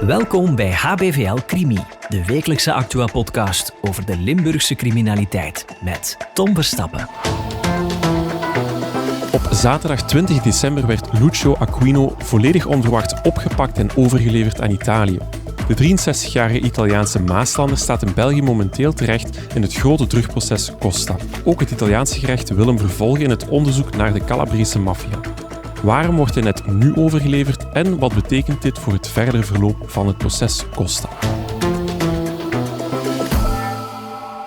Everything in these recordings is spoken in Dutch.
Welkom bij HBVL Crimi, de wekelijkse Actua-podcast over de Limburgse criminaliteit met Tom Verstappen. Op zaterdag 20 december werd Lucio Aquino volledig onverwacht opgepakt en overgeleverd aan Italië. De 63-jarige Italiaanse Maaslander staat in België momenteel terecht in het grote drugproces Costa. Ook het Italiaanse gerecht wil hem vervolgen in het onderzoek naar de Calabrische maffia. Waarom wordt hij net nu overgeleverd en wat betekent dit voor het verdere verloop van het proces Costa?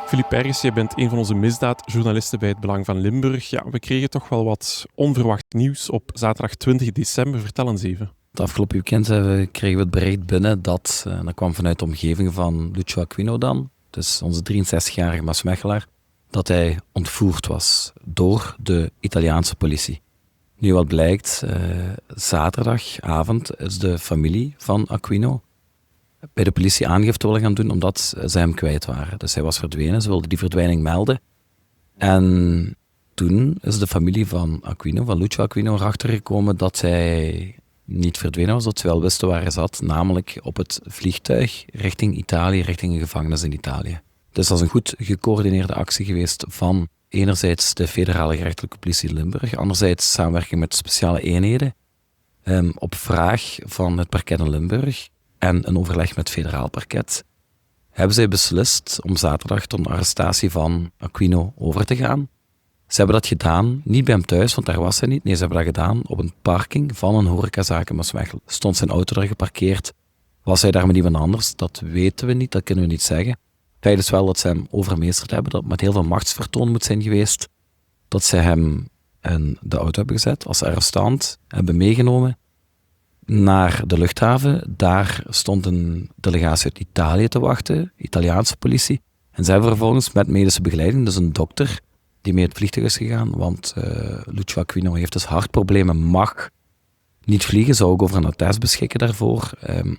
Philippe Ergens, jij bent een van onze misdaadjournalisten bij het Belang van Limburg. Ja, we kregen toch wel wat onverwacht nieuws op zaterdag 20 december. Vertel eens even. Het afgelopen weekend kregen we het bericht binnen dat kwam vanuit de omgeving van Lucio Aquino dan, dus onze 63-jarige Maasmechelaar, dat hij ontvoerd was door de Italiaanse politie. Nu wat blijkt, zaterdagavond is de familie van Aquino bij de politie aangifte willen gaan doen omdat ze hem kwijt waren. Dus hij was verdwenen, ze wilden die verdwijning melden. En toen is de familie van Aquino, van Lucio Aquino, erachter gekomen dat hij niet verdwenen was, dat ze wel wisten waar hij zat, namelijk op het vliegtuig richting Italië, richting een gevangenis in Italië. Dus dat is een goed gecoördineerde actie geweest van enerzijds de federale gerechtelijke politie Limburg, anderzijds samenwerking met speciale eenheden, op vraag van het parket in Limburg en een overleg met het federaal parket, hebben zij beslist om zaterdag tot een arrestatie van Aquino over te gaan. Ze hebben dat gedaan, niet bij hem thuis, want daar was hij niet. Nee, ze hebben dat gedaan op een parking van een horecazaak in Maasmechelen. Stond zijn auto daar geparkeerd. Was hij daar met iemand anders? Dat weten we niet, dat kunnen we niet zeggen. Feit is wel dat ze hem overmeesterd hebben, dat het met heel veel machtsvertoon moet zijn geweest. Dat ze hem in de auto hebben gezet, als arrestant, hebben meegenomen naar de luchthaven. Daar stond een delegatie uit Italië te wachten, Italiaanse politie. En ze hebben vervolgens met medische begeleiding, dus een dokter, die mee het vliegtuig is gegaan, want Lucio Aquino heeft dus hartproblemen, mag niet vliegen, zou ook over een attest beschikken daarvoor. Ze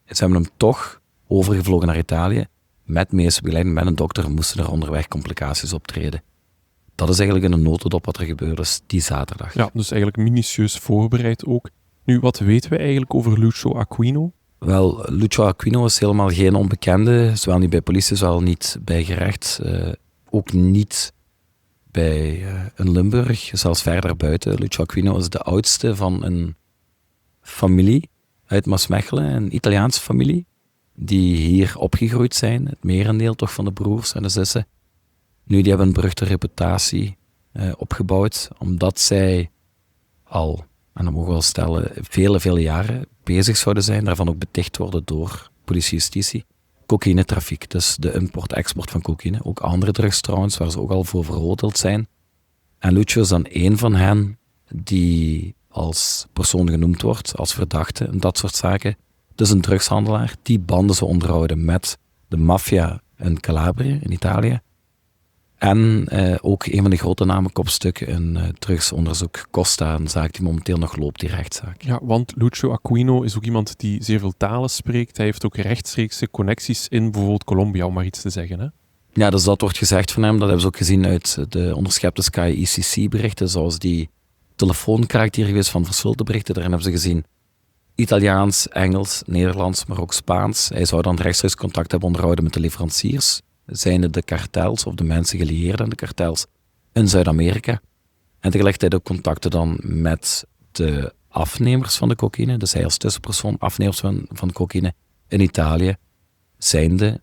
hebben hem toch overgevlogen naar Italië, met medische begeleiding, met een dokter, moesten er onderweg complicaties optreden. Dat is eigenlijk in een notendop wat er gebeurd is die zaterdag. Ja, dus eigenlijk minutieus voorbereid ook. Nu, wat weten we eigenlijk over Lucio Aquino? Wel, Lucio Aquino is helemaal geen onbekende, zowel niet bij politie, zowel niet bij gerecht, ook niet bij een Limburg, zelfs verder buiten. Lucio Aquino is de oudste van een familie uit Maasmechelen, een Italiaanse familie, die hier opgegroeid zijn, het merendeel toch van de broers en de zussen. Nu, die hebben een beruchte reputatie opgebouwd, omdat zij al, en dat mogen we wel stellen, vele jaren bezig zouden zijn, daarvan ook beticht worden door politie-justitie. Cocaïnetrafiek, dus de import-export van cocaïne. Ook andere drugs trouwens, waar ze ook al voor veroordeeld zijn. En Lucio is dan één van hen die als persoon genoemd wordt, als verdachte en dat soort zaken. Dus een drugshandelaar die banden ze onderhouden met de maffia in Calabrië, in Italië. En ook een van de grote namenkopstukken in drugsonderzoek Costa, een zaak die momenteel nog loopt, die rechtszaak. Ja, want Lucio Aquino is ook iemand die zeer veel talen spreekt. Hij heeft ook rechtstreekse connecties in bijvoorbeeld Colombia, om maar iets te zeggen, hè? Ja, dus dat wordt gezegd van hem. Dat hebben ze ook gezien uit de onderschepte Sky ICC-berichten, zoals die telefoonkraak die er geweest van versvulde berichten. Daarin hebben ze gezien Italiaans, Engels, Nederlands, maar ook Spaans. Hij zou dan rechtstreeks contact hebben onderhouden met de leveranciers, zijn de kartels of de mensen gelieerd aan de kartels in Zuid-Amerika. En tegelijkertijd ook contacten dan met de afnemers van de cocaïne, dus hij als tussenpersoon afnemers van cocaïne in Italië, zijnde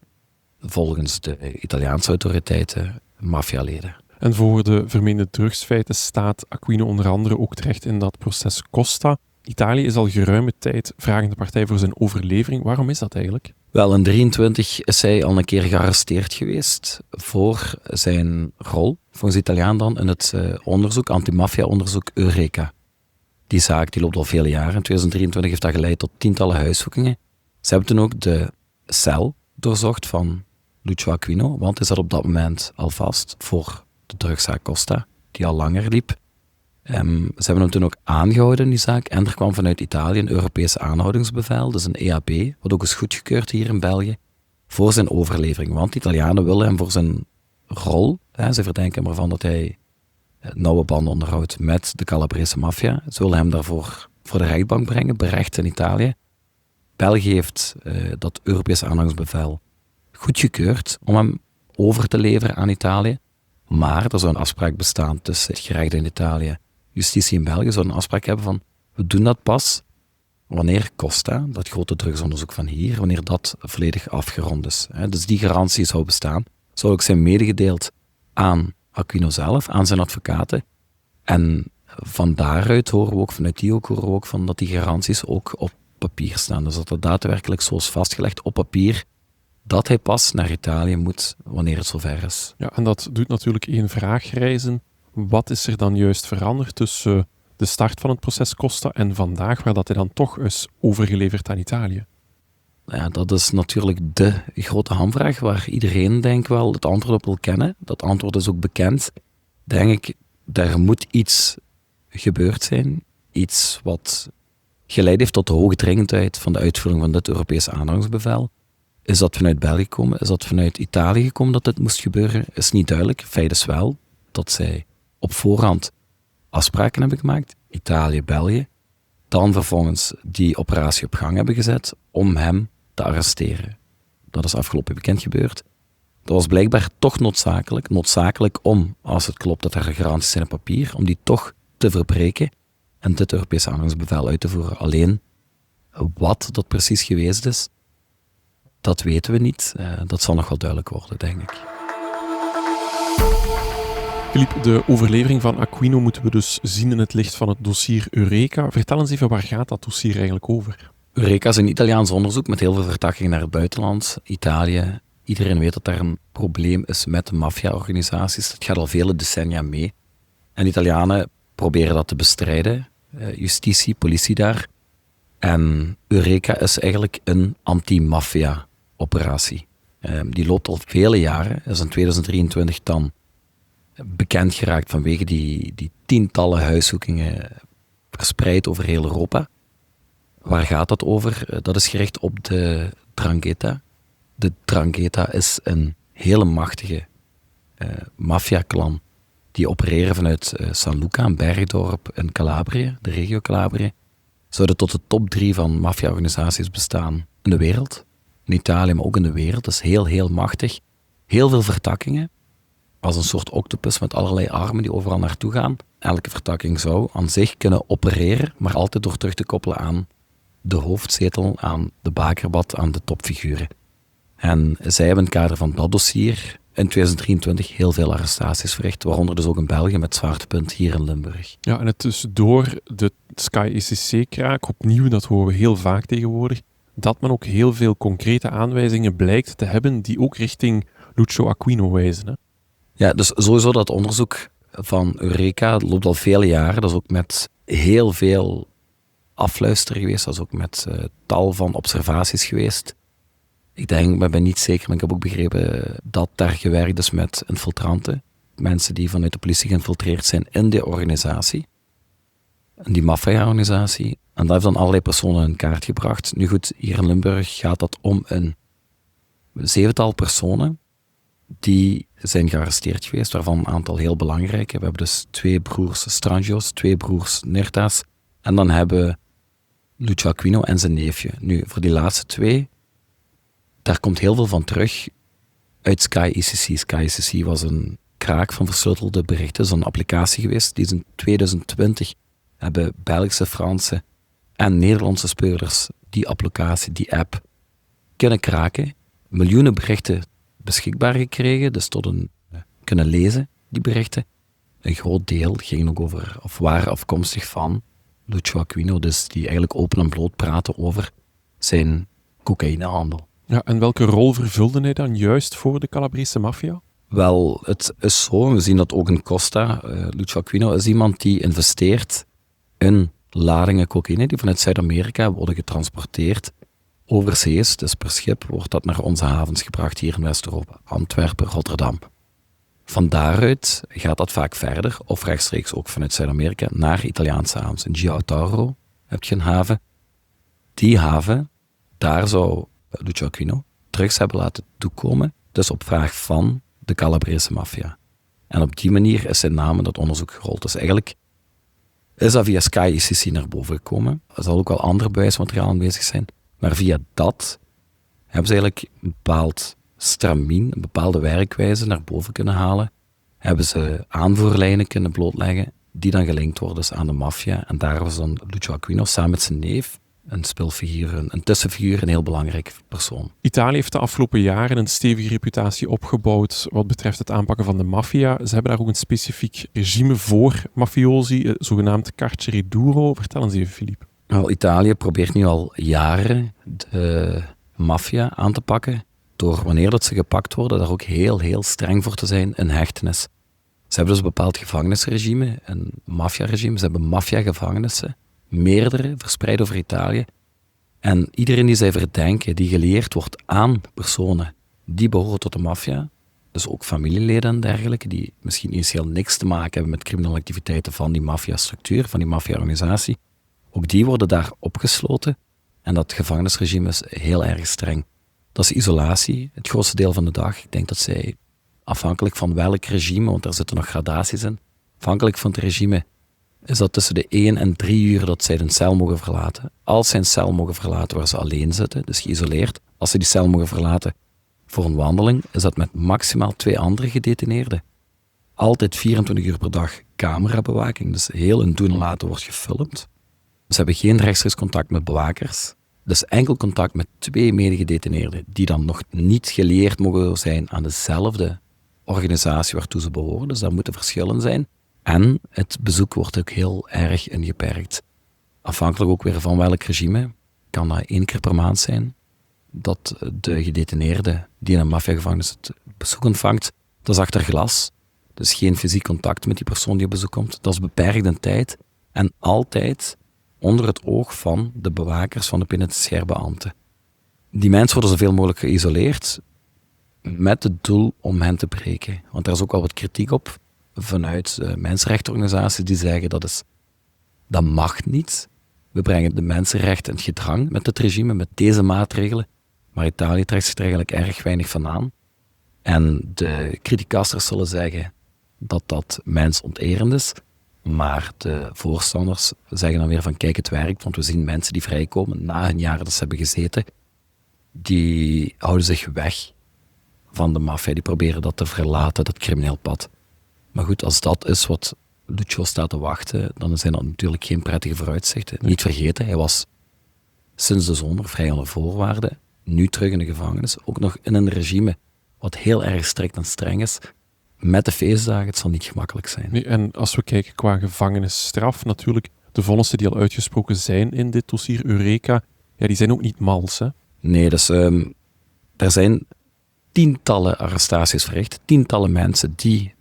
volgens de Italiaanse autoriteiten maffialeden. En voor de vermeende drugsfeiten staat Aquino onder andere ook terecht in dat proces Costa. Italië is al geruime tijd vragende partij voor zijn overlevering. Waarom is dat eigenlijk? Wel, in 1923 is hij al een keer gearresteerd geweest voor zijn rol, volgens de Italiaan dan, in het onderzoek, antimafia-onderzoek Eureka. Die zaak die loopt al vele jaren. In 2023 heeft dat geleid tot tientallen huiszoekingen. Ze hebben toen ook de cel doorzocht van Lucio Aquino, want hij zat op dat moment al vast voor de drugszaak Costa, die al langer liep. Ze hebben hem toen ook aangehouden in die zaak en er kwam vanuit Italië een Europees aanhoudingsbevel, dus een EAB, wat ook is goedgekeurd hier in België, voor zijn overlevering. Want de Italianen willen hem voor zijn rol, ze verdenken hem ervan dat hij nauwe banden onderhoudt met de Calabrische maffia, ze willen hem daarvoor voor de rechtbank brengen, berecht in Italië. België heeft dat Europese aanhoudingsbevel goedgekeurd om hem over te leveren aan Italië. Maar er zou een afspraak bestaan tussen het gerecht in Italië, justitie in België, zou een afspraak hebben van we doen dat pas wanneer Costa, dat grote drugsonderzoek van hier, wanneer dat volledig afgerond is. Dus die garantie zou bestaan. Zou ook zijn medegedeeld aan Aquino zelf, aan zijn advocaten. En van daaruit horen we ook van dat die garanties ook op papier staan. Dus dat het daadwerkelijk zo is vastgelegd op papier dat hij pas naar Italië moet wanneer het zover is. Ja, en dat doet natuurlijk één vraag rijzen. Wat is er dan juist veranderd tussen de start van het proces Costa en vandaag, waar dat hij dan toch is overgeleverd aan Italië? Ja, dat is natuurlijk de grote hamvraag waar iedereen denk ik wel het antwoord op wil kennen. Dat antwoord is ook bekend. Denk ik, daar moet iets gebeurd zijn. Iets wat geleid heeft tot de hoge dringendheid van de uitvoering van dit Europese aanhoudingsbevel. Is dat vanuit België gekomen? Is dat vanuit Italië gekomen dat dit moest gebeuren? Is niet duidelijk. Feit is wel dat zij op voorhand afspraken hebben gemaakt. Italië, België. Dan vervolgens die operatie op gang hebben gezet om hem te arresteren. Dat is afgelopen weekend gebeurd. Dat was blijkbaar toch noodzakelijk. Noodzakelijk om, als het klopt dat er garanties zijn op papier, om die toch te verbreken en dit Europese aanhoudingsbevel uit te voeren. Alleen, wat dat precies geweest is, dat weten we niet. Dat zal nog wel duidelijk worden, denk ik. Philippe, de overlevering van Aquino moeten we dus zien in het licht van het dossier Eureka. Vertel eens even, waar gaat dat dossier eigenlijk over? Eureka is een Italiaans onderzoek met heel veel vertakkingen naar het buitenland. Italië, iedereen weet dat daar een probleem is met de maffia-organisaties. Het gaat al vele decennia mee. En de Italianen proberen dat te bestrijden. Justitie, politie daar. En Eureka is eigenlijk een anti-maffia-operatie. Die loopt al vele jaren. Is in 2023 dan bekend geraakt vanwege die tientallen huiszoekingen verspreid over heel Europa. Waar gaat dat over? Dat is gericht op de 'Ndrangheta. De 'Ndrangheta is een hele machtige maffia-clan die opereren vanuit San Luca, een bergdorp in Calabrië, de regio Calabrië. Zouden tot de top 3 van maffia-organisaties bestaan in de wereld. In Italië, maar ook in de wereld. Dat is heel, heel machtig. Heel veel vertakkingen. Als een soort octopus met allerlei armen die overal naartoe gaan. Elke vertakking zou aan zich kunnen opereren, maar altijd door terug te koppelen aan de hoofdzetel, aan de bakerbad, aan de topfiguren. En zij hebben in het kader van dat dossier in 2023 heel veel arrestaties verricht, waaronder dus ook in België met zwaartepunt hier in Limburg. Ja, en het is door de Sky ECC-kraak, opnieuw, dat horen we heel vaak tegenwoordig, dat men ook heel veel concrete aanwijzingen blijkt te hebben die ook richting Lucio Aquino wijzen. Hè? Ja, dus sowieso dat onderzoek van Eureka loopt al vele jaren. Dat is ook met heel veel afluisteren geweest. Dat is ook met tal van observaties geweest. Ik denk, maar ben niet zeker, maar ik heb ook begrepen dat daar gewerkt is met infiltranten. Mensen die vanuit de politie geïnfiltreerd zijn in die organisatie. In die maffia-organisatie. En dat heeft dan allerlei personen in kaart gebracht. Nu goed, hier in Limburg gaat dat om een 7-tal personen die zijn gearresteerd geweest, waarvan een aantal heel belangrijke. We hebben dus 2 broers Strangios, 2 broers Nertas. En dan hebben we Lucio Aquino en zijn neefje. Nu, voor die laatste 2, daar komt heel veel van terug uit Sky ECC. Sky ECC was een kraak van versleutelde berichten. Dat is een applicatie geweest. Die is in 2020 hebben Belgische, Franse en Nederlandse speurders die applicatie, die app, kunnen kraken. Miljoenen berichten beschikbaar gekregen, dus kunnen lezen, die berichten. Een groot deel ging ook over, of waren afkomstig van Lucio Aquino, dus die eigenlijk open en bloot praten over zijn cocaïnehandel. Ja, en welke rol vervulde hij dan juist voor de Calabrische maffia? Wel, het is zo, we zien dat ook in Costa. Lucio Aquino is iemand die investeert in ladingen cocaïne die vanuit Zuid-Amerika worden getransporteerd overzees, dus per schip wordt dat naar onze havens gebracht hier in West-Europa, Antwerpen, Rotterdam. Van daaruit gaat dat vaak verder, of rechtstreeks ook vanuit Zuid-Amerika, naar Italiaanse havens. In Gio Tauro heb je een haven. Die haven, daar zou Lucio Aquino drugs hebben laten toekomen, dus op vraag van de Calabrese maffia. En op die manier is zijn naam in dat onderzoek gerold. Dus eigenlijk is dat via Sky ECC naar boven gekomen. Er zal ook wel ander bewijsmateriaal aanwezig zijn. Maar via dat hebben ze eigenlijk een bepaald stramien, een bepaalde werkwijze naar boven kunnen halen. Hebben ze aanvoerlijnen kunnen blootleggen die dan gelinkt worden dus aan de maffia. En daar was dan Lucio Aquino samen met zijn neef een speelfiguur, een tussenfiguur, een heel belangrijk persoon. Italië heeft de afgelopen jaren een stevige reputatie opgebouwd wat betreft het aanpakken van de maffia. Ze hebben daar ook een specifiek regime voor mafiosi, zogenaamd carcere duro. Vertel eens even, Philippe. Wel, Italië probeert nu al jaren de maffia aan te pakken door wanneer dat ze gepakt worden, daar ook heel, heel streng voor te zijn in hechtenis. Ze hebben dus een bepaald gevangenisregime, een maffiaregime. Ze hebben maffia-gevangenissen, meerdere, verspreid over Italië. En iedereen die zij verdenken, die geleerd wordt aan personen die behoren tot de maffia, dus ook familieleden en dergelijke, die misschien initieel niks te maken hebben met criminele activiteiten van die maffia-structuur, van die maffia-organisatie, ook die worden daar opgesloten. En dat gevangenisregime is heel erg streng. Dat is isolatie, het grootste deel van de dag. Ik denk dat zij, afhankelijk van welk regime, want er zitten nog gradaties in, afhankelijk van het regime, is dat tussen de 1 en 3 uur dat zij een cel mogen verlaten. Als zij een cel mogen verlaten waar ze alleen zitten, dus geïsoleerd, als ze die cel mogen verlaten voor een wandeling, is dat met maximaal 2 andere gedetineerden. Altijd 24 uur per dag camerabewaking, dus heel hun doen en laten wordt gefilmd. Ze hebben geen rechtstreeks contact met bewakers. Dus enkel contact met 2 medegedetineerden die dan nog niet geleerd mogen zijn aan dezelfde organisatie waartoe ze behoren. Dus daar moeten verschillen zijn. En het bezoek wordt ook heel erg ingeperkt. Afhankelijk ook weer van welk regime. Kan dat 1 keer per maand zijn. Dat de gedetineerde die in een maffiagevangenis het bezoek ontvangt, dat is achter glas. Dus geen fysiek contact met die persoon die op bezoek komt. Dat is beperkt in tijd. En altijd onder het oog van de bewakers van de penitentiaire beambten. Die mensen worden zoveel mogelijk geïsoleerd met het doel om hen te breken. Want daar is ook wel wat kritiek op vanuit mensenrechtenorganisaties die zeggen dat mag niet. We brengen de mensenrechten in het gedrang met het regime, met deze maatregelen. Maar Italië trekt zich er eigenlijk erg weinig van aan. En de criticasters zullen zeggen dat dat mensonterend is. Maar de voorstanders zeggen dan weer van kijk, het werkt, want we zien mensen die vrijkomen na een jaar dat ze hebben gezeten, die houden zich weg van de maffia, die proberen dat te verlaten, dat crimineel pad. Maar goed, als dat is wat Lucio staat te wachten, dan zijn dat natuurlijk geen prettige vooruitzichten. Niet vergeten, hij was sinds de zomer vrij onder voorwaarden, nu terug in de gevangenis, ook nog in een regime wat heel erg strikt en streng is. Met de feestdagen, het zal niet gemakkelijk zijn. Nee, en als we kijken qua gevangenisstraf, natuurlijk, de vonnissen die al uitgesproken zijn in dit dossier Eureka, ja, die zijn ook niet mals, hè? Nee, dus er zijn tientallen arrestaties verricht, tientallen mensen die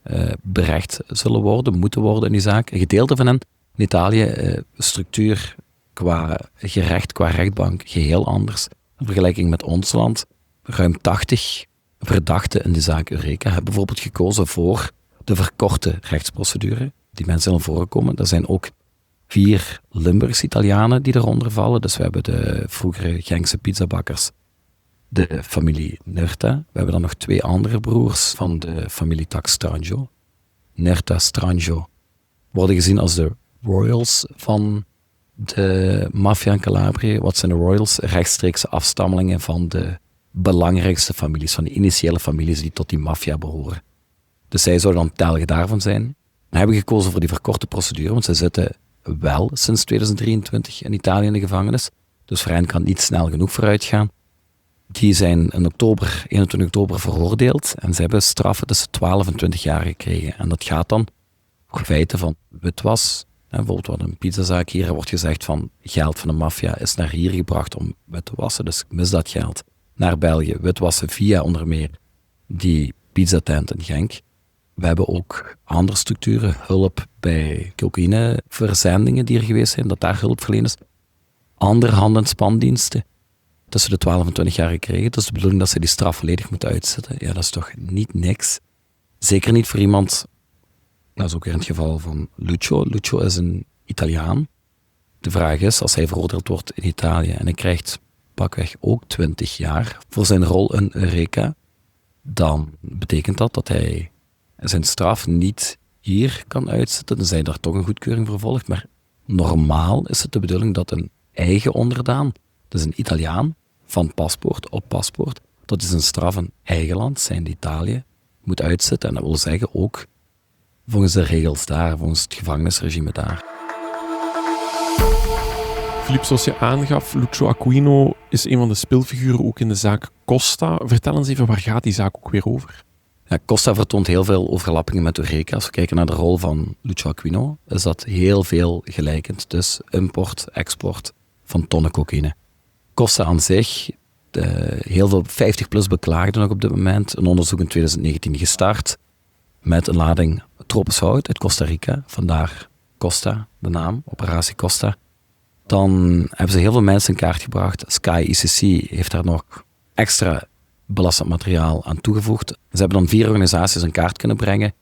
berecht zullen worden, moeten worden in die zaak. Een gedeelte van hen, in Italië, structuur qua gerecht, qua rechtbank, geheel anders. In vergelijking met ons land, ruim 80 verdachten in de zaak Eureka hebben bijvoorbeeld gekozen voor de verkorte rechtsprocedure. Die mensen zullen voorkomen. Er zijn ook 4 Limburgse Italianen die eronder vallen. Dus we hebben de vroegere Genkse pizzabakkers, de familie Nerta. We hebben dan nog 2 andere broers van de familie tak Strangio. Nerta, Strangio worden gezien als de royals van de maffia in Calabrië. Wat zijn de royals? Rechtstreekse afstammelingen van de belangrijkste families, van de initiële families die tot die maffia behoren. Dus zij zouden dan telgen daarvan zijn. We hebben gekozen voor die verkorte procedure, want zij zitten wel sinds 2023 in Italië in de gevangenis. Dus voor hen kan het niet snel genoeg vooruit gaan. Die zijn in 21 oktober veroordeeld en ze hebben straffen tussen 12 en 20 jaar gekregen. En dat gaat dan voor feiten van witwas. Bijvoorbeeld wat een pizzazaak hier wordt gezegd van geld van de maffia is naar hier gebracht om wit te wassen, dus ik mis dat geld. Naar België, witwassen via onder meer die pizzatent in Genk. We hebben ook andere structuren, hulp bij cocaïneverzendingen die er geweest zijn, dat daar hulp verleend is. Andere hand- en spandiensten tussen de 12 en 20 jaar gekregen. Het is de bedoeling dat ze die straf volledig moeten uitzetten. Ja, dat is toch niet niks. Zeker niet voor iemand, dat is ook weer in het geval van Lucio. Lucio is een Italiaan. De vraag is, als hij veroordeeld wordt in Italië en hij krijgt pakweg ook 20 jaar voor zijn rol in Eureka, dan betekent dat hij zijn straf niet hier kan uitzetten, dan zijn daar toch een goedkeuring voor volgt. Maar normaal is het de bedoeling dat een eigen onderdaan Dus een Italiaan van paspoort op paspoort, dat is een straf in eigen land, zijnde Italië, moet uitzitten. En dat wil zeggen ook volgens de regels daar, volgens het gevangenisregime daar. Filip, zoals je aangaf, Lucio Aquino is een van de speelfiguren ook in de zaak Costa. Vertel eens even, waar gaat die zaak ook weer over? Ja, Costa vertoont heel veel overlappingen met Eureka. Als we kijken naar de rol van Lucio Aquino, is dat heel veel gelijkend. Dus import, export van tonnen cocaïne. Costa aan zich, heel veel 50-plus beklaagden nog op dit moment. Een onderzoek in 2019 gestart met een lading tropisch hout uit Costa Rica. Vandaar Costa, de naam, Operatie Costa. Dan hebben ze heel veel mensen in kaart gebracht. Sky ICC heeft daar nog extra belastend materiaal aan toegevoegd. Ze hebben dan 4 organisaties in kaart kunnen brengen.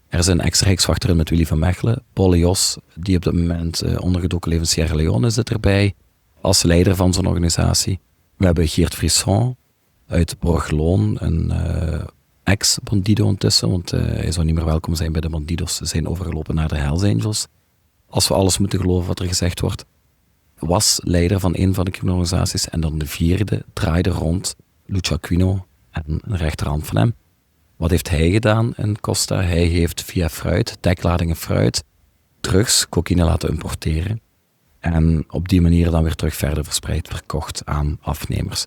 Er is een ex-rijkswachter met Willy van Mechelen. Paul Jos, die op dit moment ondergedoken leeft in Sierra Leone, zit erbij als leider van zo'n organisatie. We hebben Geert Frisson uit Borgeloon, een ex-bandido intussen, want hij zou niet meer welkom zijn bij de bandidos. Ze zijn overgelopen naar de Hells Angels. Als we alles moeten geloven wat er gezegd wordt, was leider van een van de criminologisaties. En dan de 4e draaide rond Lucio Aquino en een rechterhand van hem. Wat heeft hij gedaan in Costa? Hij heeft via fruit, dekladingen fruit, drugs, cocaïne laten importeren. En op die manier dan weer terug verder verspreid, verkocht aan afnemers.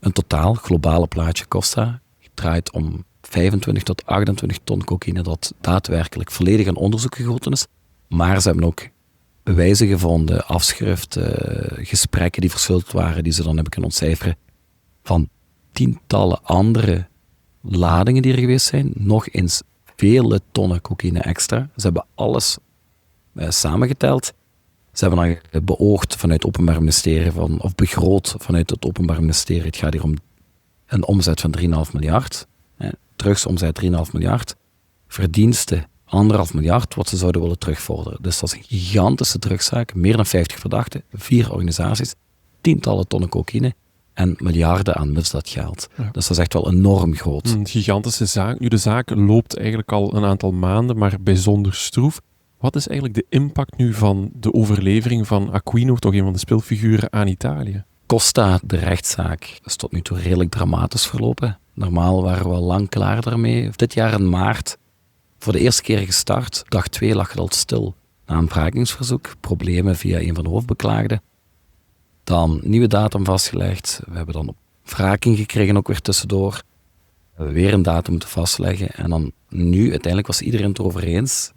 Een totaal globale plaatje Costa draait om 25 tot 28 ton cocaïne dat daadwerkelijk volledig in onderzoek gegoten is. Maar ze hebben ook bewijzen gevonden, afschriften, gesprekken die verschuld waren, die ze dan hebben kunnen ontcijferen, van tientallen andere ladingen die er geweest zijn. Nog eens vele tonnen cocaïne extra. Ze hebben alles samengeteld. Ze hebben dan beoogd vanuit het Openbaar Ministerie, of begroot vanuit het Openbaar Ministerie. Het gaat hier om een omzet van 3,5 miljard. Drugsomzet 3,5 miljard. Verdiensten 1,5 miljard, wat ze zouden willen terugvorderen. Dus dat is een gigantische drugszaak. Meer dan 50 verdachten, 4 organisaties, tientallen tonnen cocaïne en miljarden aan misdaadgeld. Ja. Dus dat is echt wel enorm groot. Een gigantische zaak. Nu, de zaak loopt eigenlijk al een aantal maanden, maar bijzonder stroef. Wat is eigenlijk de impact nu van de overlevering van Aquino, toch een van de speelfiguren, aan Italië? Costa, de rechtszaak, is tot nu toe redelijk dramatisch verlopen. Normaal waren we al lang klaar daarmee. Dit jaar in maart, voor de eerste keer gestart. Dag 2 lag het al stil. Na een wrakingsverzoek, problemen via een van de hoofdbeklaagden. Dan nieuwe datum vastgelegd. We hebben dan wraking gekregen ook weer tussendoor. We hebben weer een datum moeten vastleggen. En dan nu, uiteindelijk was iedereen het erover eens.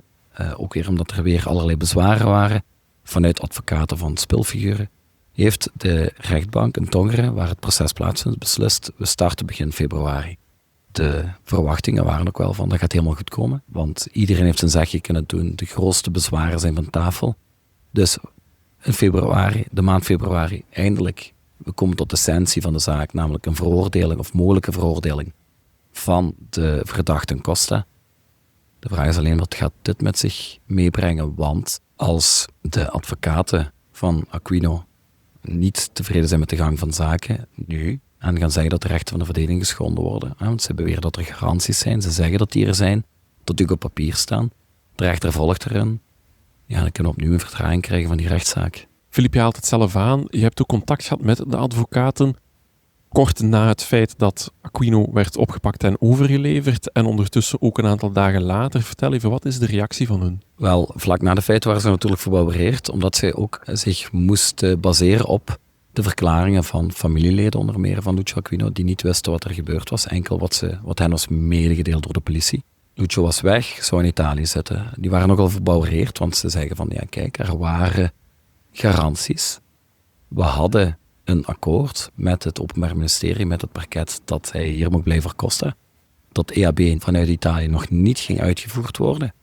Ook weer omdat er weer allerlei bezwaren waren. Vanuit advocaten van speelfiguren. Heeft de rechtbank in Tongeren, waar het proces plaatsvindt, beslist. We starten begin februari. De verwachtingen waren ook wel van, dat gaat helemaal goed komen. Want iedereen heeft zijn zegje kunnen doen. De grootste bezwaren zijn van tafel. Dus in februari, de maand februari, eindelijk, we komen tot de essentie van de zaak, namelijk een veroordeling of mogelijke veroordeling van de verdachte Costa. De vraag is alleen, wat gaat dit met zich meebrengen? Want als de advocaten van Aquino niet tevreden zijn met de gang van zaken nu, en gaan zeggen dat de rechten van de verdediging geschonden worden, want ze beweren dat er garanties zijn, ze zeggen dat die er zijn, dat die ook op papier staan, de rechter volgt erin, ja, dan kunnen we opnieuw een vertraging krijgen van die rechtszaak. Filip, je haalt het zelf aan. Je hebt ook contact gehad met de advocaten kort na het feit dat Aquino werd opgepakt en overgeleverd en ondertussen ook een aantal dagen later. Vertel even, wat is de reactie van hun? Wel, vlak na de feiten waren ze natuurlijk verbouwereerd, omdat zij ook zich moesten baseren op de verklaringen van familieleden, onder meer van Lucio Aquino, die niet wisten wat er gebeurd was, enkel wat hen was medegedeeld door de politie. Lucio was weg, zou in Italië zitten. Die waren nogal verbouwereerd, want ze zeggen van, ja kijk, er waren garanties. We hadden een akkoord met het Openbaar Ministerie, met het parket, dat hij hier mocht blijven Costa. Dat EHB vanuit Italië nog niet ging uitgevoerd worden.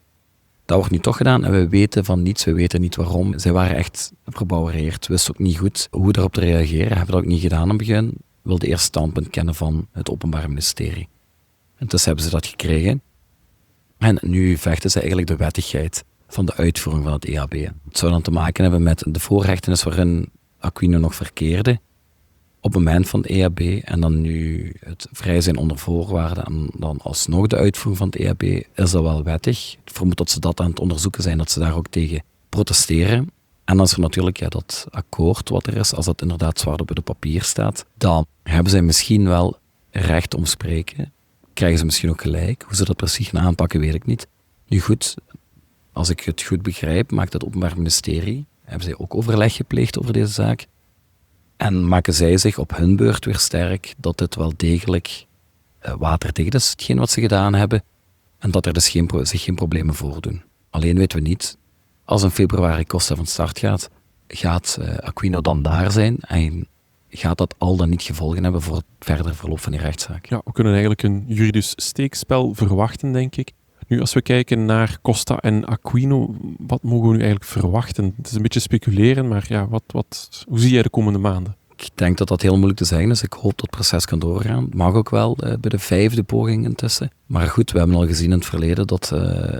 Dat wordt nu toch gedaan en we weten van niets, we weten niet waarom. Zij waren echt verbouwereerd, wisten ook niet goed hoe daarop te reageren. Hebben dat ook niet gedaan in het begin. Wilden eerst standpunt kennen van het Openbaar Ministerie. En dus hebben ze dat gekregen. En nu vechten ze eigenlijk de wettigheid van de uitvoering van het EHB. Het zou dan te maken hebben met de voorrechtenis waarin Aquino nog verkeerde op het moment van het EHB en dan nu het vrij zijn onder voorwaarden en dan alsnog de uitvoering van het EHB, is dat wel wettig. Ik vermoed dat ze dat aan het onderzoeken zijn, dat ze daar ook tegen protesteren. En dan is er natuurlijk dat akkoord wat er is, als dat inderdaad zwart op het papier staat, dan hebben zij misschien wel recht om spreken. Krijgen ze misschien ook gelijk. Hoe ze dat precies gaan aanpakken, weet ik niet. Nu goed, als ik het goed begrijp, maakt het Openbaar Ministerie, hebben zij ook overleg gepleegd over deze zaak. En maken zij zich op hun beurt weer sterk dat dit wel degelijk waterdicht is, hetgeen wat ze gedaan hebben. En dat er dus zich geen problemen voordoen. Alleen weten we niet, als in februari Costa van start gaat Aquino dan daar zijn en gaat dat al dan niet gevolgen hebben voor het verder verloop van die rechtszaak? Ja, we kunnen eigenlijk een juridisch steekspel verwachten, denk ik. Nu, als we kijken naar Costa en Aquino, wat mogen we nu eigenlijk verwachten? Het is een beetje speculeren, maar ja, hoe zie jij de komende maanden? Ik denk dat dat heel moeilijk te zeggen is. Ik hoop dat het proces kan doorgaan. Het mag ook wel bij de 5e poging intussen. Maar goed, we hebben al gezien in het verleden dat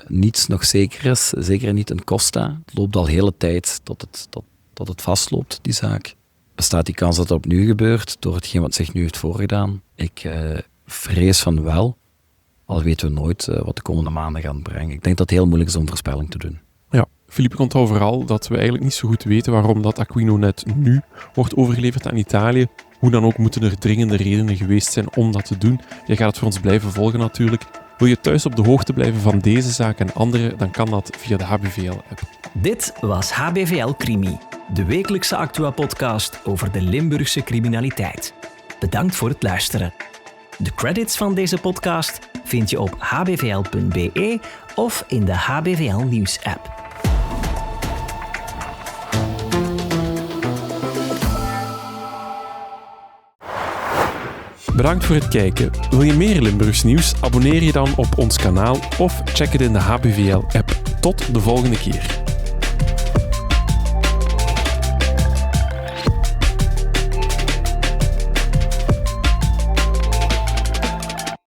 niets nog zeker is. Zeker niet in Costa. Het loopt al hele tijd dat het vastloopt, die zaak. Bestaat die kans dat het opnieuw gebeurt door hetgeen wat zich nu heeft voorgedaan? Ik vrees van wel. Al weten we nooit wat de komende maanden gaan brengen. Ik denk dat het heel moeilijk is om voorspelling te doen. Ja, Philippe, ik onthoud vooral dat we eigenlijk niet zo goed weten waarom dat Aquino net nu wordt overgeleverd aan Italië. Hoe dan ook moeten er dringende redenen geweest zijn om dat te doen. Jij gaat het voor ons blijven volgen natuurlijk. Wil je thuis op de hoogte blijven van deze zaak en andere, dan kan dat via de HBVL-app. Dit was HBVL Crimi, de wekelijkse Actua-podcast over de Limburgse criminaliteit. Bedankt voor het luisteren. De credits van deze podcast vind je op hbvl.be of in de HBVL Nieuws-app. Bedankt voor het kijken. Wil je meer Limburgs nieuws? Abonneer je dan op ons kanaal of check het in de HBVL-app. Tot de volgende keer.